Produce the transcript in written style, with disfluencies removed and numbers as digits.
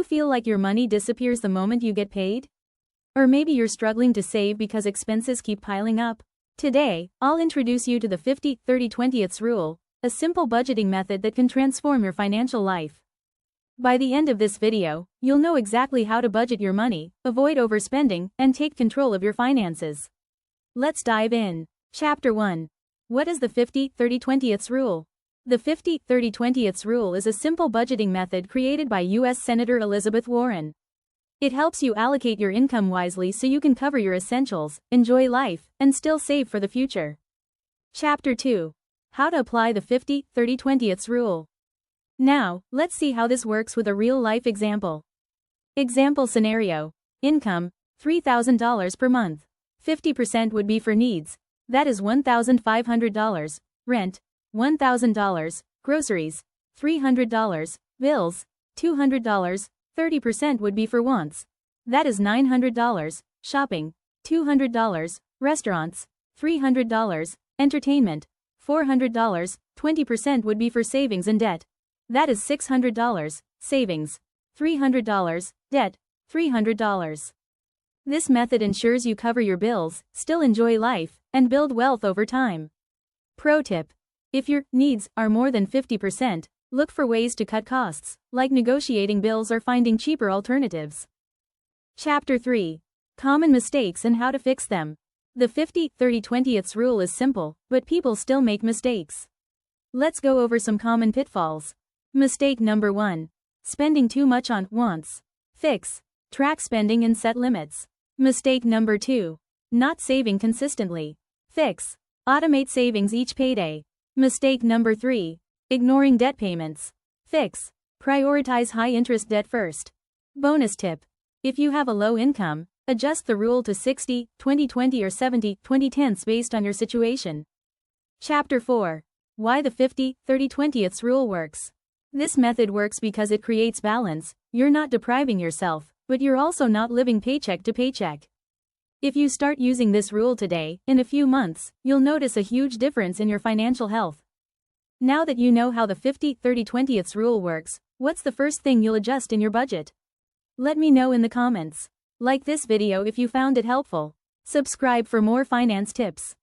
feel like your money disappears the moment you get paid? Or maybe you're struggling to save because expenses keep piling up? Today, I'll introduce you to the 50-30-20ths rule, a simple budgeting method that can transform your financial life. By the end of this video, you'll know exactly how to budget your money, avoid overspending, and take control of your finances. Let's dive in. Chapter 1. What is the 50-30-20ths rule? The 50-30-20ths rule is a simple budgeting method created by U.S. Senator Elizabeth Warren. It helps you allocate your income wisely so you can cover your essentials, enjoy life, and still save for the future. Chapter 2. How to apply the 50-30-20ths rule. Now, let's see how this works with a real-life example. Example scenario. Income, $3,000 per month. 50% would be for needs. That is $1,500. Rent, $1,000. Groceries, $300. Bills, $200. 30% would be for wants. That is $900. Shopping, $200. Restaurants, $300. Entertainment, $400. 20% would be for savings and debt. That is $600. Savings, $300. Debt, $300. This method ensures you cover your bills, still enjoy life, and build wealth over time. Pro tip. If your needs are more than 50%, look for ways to cut costs, like negotiating bills or finding cheaper alternatives. Chapter 3. Common mistakes and how to fix them. The 50-30-20ths rule is simple, but people still make mistakes. Let's go over some common pitfalls. Mistake number 1. Spending too much on wants. Fix. Track spending and set limits. Mistake number 2. Not saving consistently. Fix. Automate savings each payday. Mistake number 3. Ignoring debt payments. Fix. Prioritize high-interest debt first. Bonus tip. If you have a low income, adjust the rule to 60-20-20 or 70-20-10 based on your situation. Chapter 4. Why the 50-30-20ths rule works. This method works because it creates balance. You're not depriving yourself, but you're also not living paycheck to paycheck. If you start using this rule today, in a few months, you'll notice a huge difference in your financial health. Now that you know how the 50-30-20ths rule works, what's the first thing you'll adjust in your budget? Let me know in the comments. Like this video if you found it helpful. Subscribe for more finance tips.